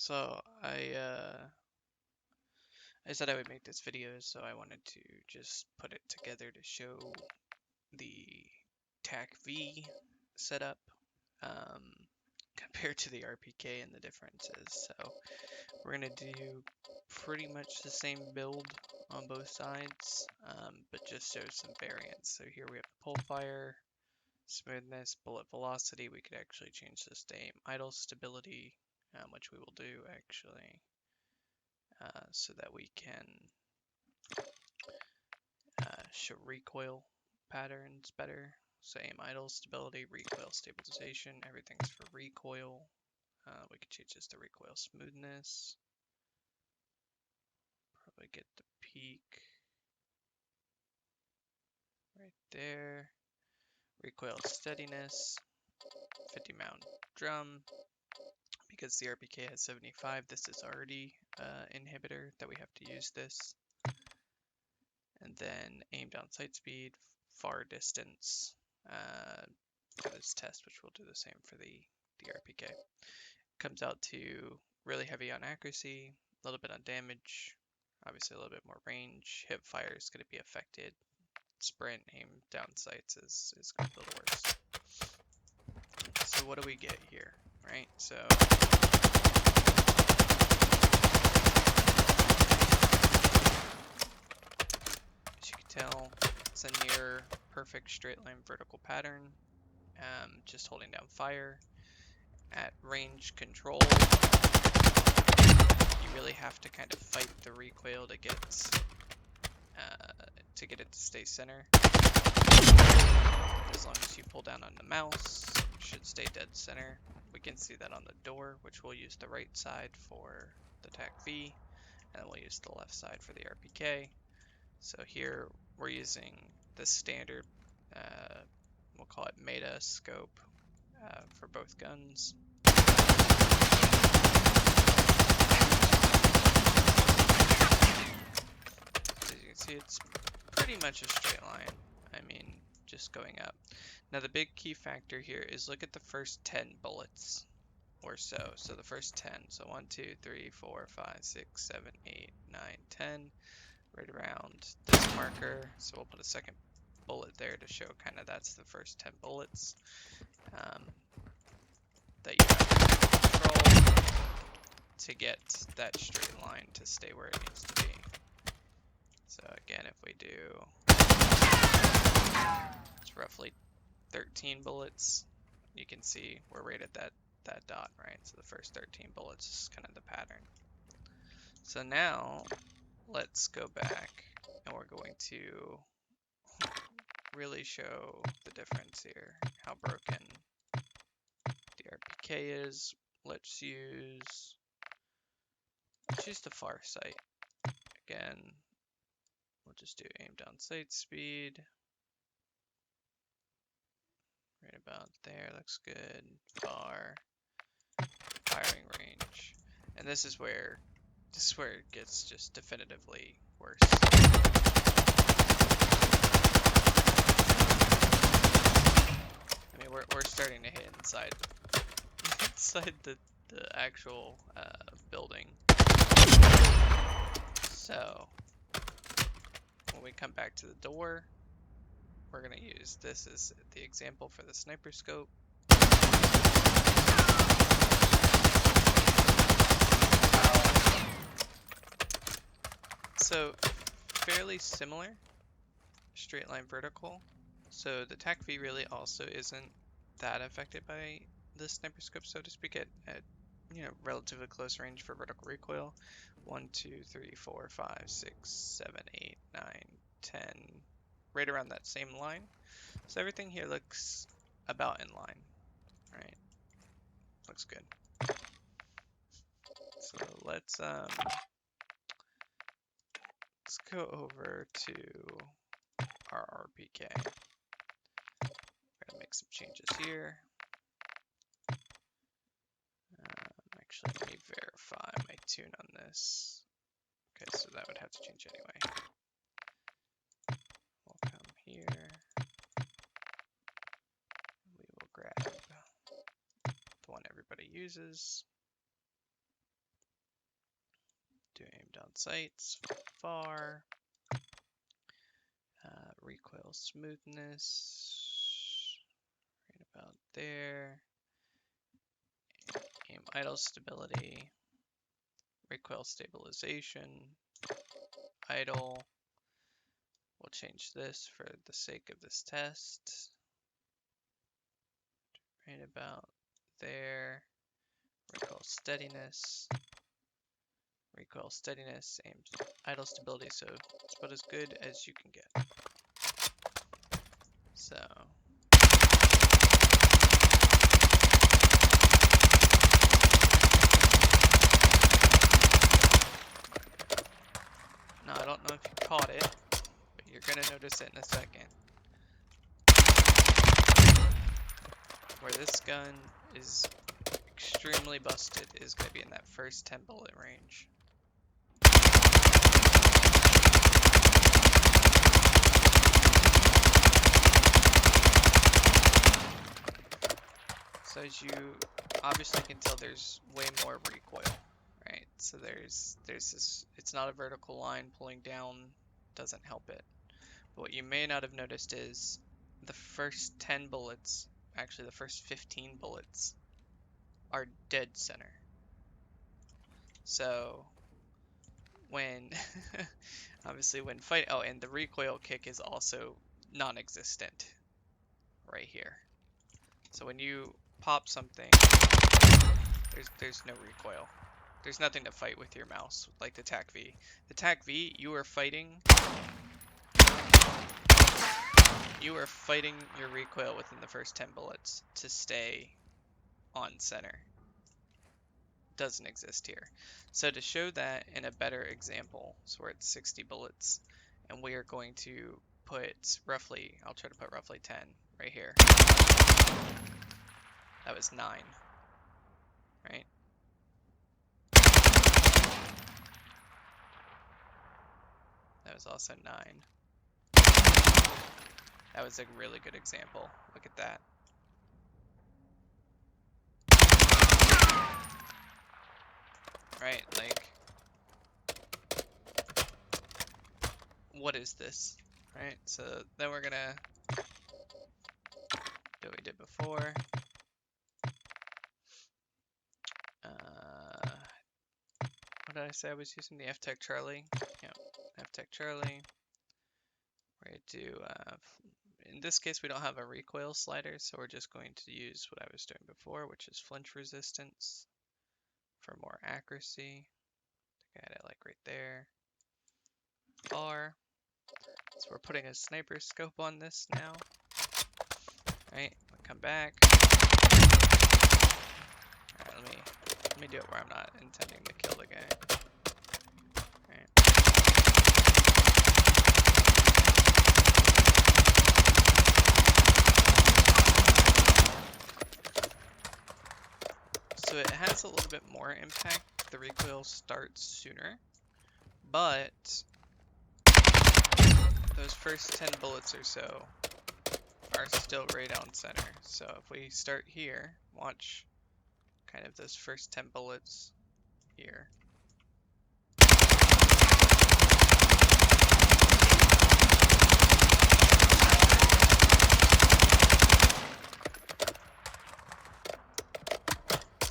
So I said I would make this video, so I wanted to just put it together to show the TAC V setup um, compared to the RPK and the differences. So we're gonna do pretty much the same build on both sides, but just show some variance. So here we have the pull fire, smoothness, bullet velocity. We could actually change this to aim idle stability, which we will do actually. So that we can show recoil patterns better. So aim idle stability, recoil stabilization, everything's for recoil. We could change this to recoil smoothness. Probably get the peak right there. Recoil steadiness, 50 round drum. Because the RPK has 75, this is already inhibitor that we have to use this. And then aim down sight speed, far distance for this test, which we'll do the same for the RPK. Comes out to really heavy on accuracy, a little bit on damage, obviously a little bit more range. Hip fire is going to be affected. Sprint, aim down sights is going to be a little worse. So what do we get here, right? So as you can tell, it's a near perfect straight line vertical pattern. Just holding down fire. At range control, you really have to kind of fight the recoil to get it to stay center. As long as you pull down on the mouse, it should stay dead center. We can see that on the door, which we'll use the right side for the TAC V, and then we'll use the left side for the RPK. So here we're using the standard, we'll call it meta scope for both guns. As you can see, it's pretty much a straight line. I mean, just going up. Now the big key factor here is look at the first 10 bullets or so. So the first 10. So 1, 2, 3, 4, 5, 6, 7, 8, 9, 10. Right around this marker. So we'll put a second bullet there to show kind of that's the first 10 bullets that you have to control to get that straight line to stay where it needs to be. So again, if we do, it's roughly 13 bullets. You can see we're right at that dot, right? So the first 13 bullets is kind of the pattern. So now let's go back and we're going to really show the difference here, how broken the RPK is. Let's use the far sight. Again, we'll just do aim down sight speed. Right about there, looks good. Far, firing range. And this is where it gets just definitively worse. I mean, we're starting to hit inside the actual building. So when we come back to the door, we're going to use this as the example for the sniper scope. So fairly similar, straight line vertical. So the TAC V really also isn't that affected by the sniper scope, so to speak, at relatively close range for vertical recoil. 1, 2, 3, 4, 5, 6, 7, 8, 9, 10, right around that same line. So everything here looks about in line, right? Looks good. So let's go over to our RPK. We're gonna make some changes here. Actually, let me verify my tune on this. Okay, so that would have to change anyway. We'll come here. We will grab the one everybody uses. do aim down sights, far, recoil smoothness, right about there, aim idle stability, recoil stabilization, idle. We'll change this for the sake of this test. Right about there. Recoil steadiness, aim idle stability, so it's about as good as you can get. So now I don't know if you caught it, but you're gonna notice it in a second. Where this gun is extremely busted is going to be in that first 10 bullet range. So as you obviously can tell, there's way more recoil, right? So there's this, it's not a vertical line pulling down, doesn't help it. But what you may not have noticed is the first 10 bullets, actually the first 15 bullets, are dead center. So when obviously when fight, oh, and the recoil kick is also non-existent right here. So when you pop something, there's no recoil. There's nothing to fight with your mouse, like the TAC V. The TAC V, you are fighting your recoil within the first 10 bullets to stay on center. Doesn't exist here. So to show that in a better example, so we're at 60 bullets, and we are going to put roughly, I'll try to put roughly 10 right here. That was 9, right? That was also 9. That was a really good example. Look at that. Right, like, what is this? Right, so then we're gonna do what we did before. What did I say I was using? The FTech Charlie. Yep, FTech Charlie. We're gonna do, in this case we don't have a recoil slider, so we're just going to use what I was doing before, which is flinch resistance for more accuracy. I think I had it like right there. Far. So we're putting a sniper scope on this now. Right, come back. Alright, let me do it where I'm not intending to kill the guy. Right. So it has a little bit more impact. The recoil starts sooner, but those first 10 bullets or so are still right on center. So if we start here, watch kind of those first 10 bullets here.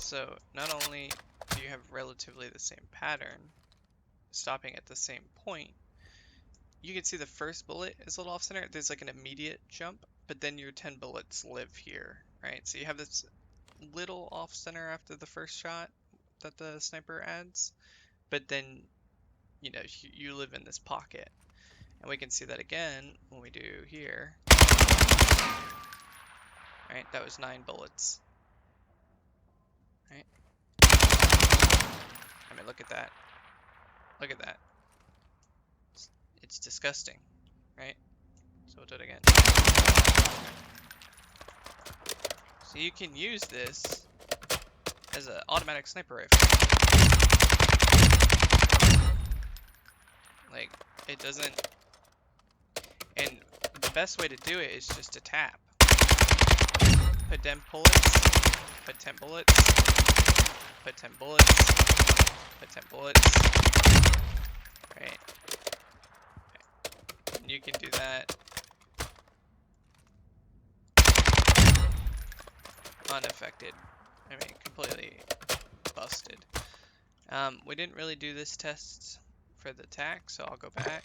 So not only do you have relatively the same pattern, stopping at the same point, you can see the first bullet is a little off center. There's like an immediate jump, but then your 10 bullets live here, right? So you have this little off center after the first shot that the sniper adds, but then, you know, you live in this pocket. And we can see that again when we do here. Right, that was 9 bullets. Right? I mean, look at that. Look at that. It's disgusting, right? So we'll do it again. So you can use this as an automatic sniper rifle. Like, it doesn't... And the best way to do it is just to tap. Put 10 bullets, put 10 bullets, Put 10 bullets. Put 10 bullets. Right. And you can do that unaffected. I mean, completely busted. We didn't really do this test for the tac, so I'll go back.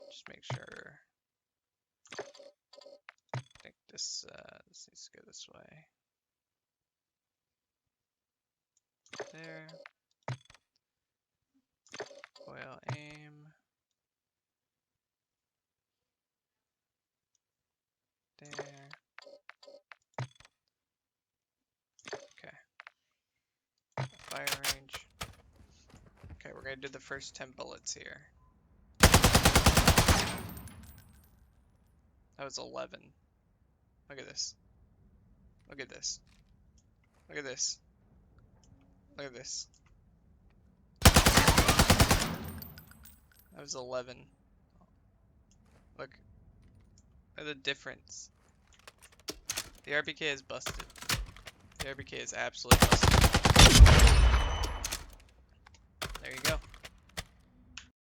Just make sure. I think this needs to go this way. There. Coil aim. There. Okay. Fire range. Okay, we're gonna do the first 10 bullets here. That was 11. Look at this. Look at this. Look at this. Look at this. That was 11. Look at the difference. The RPK is busted. The RPK is absolutely busted. There you go.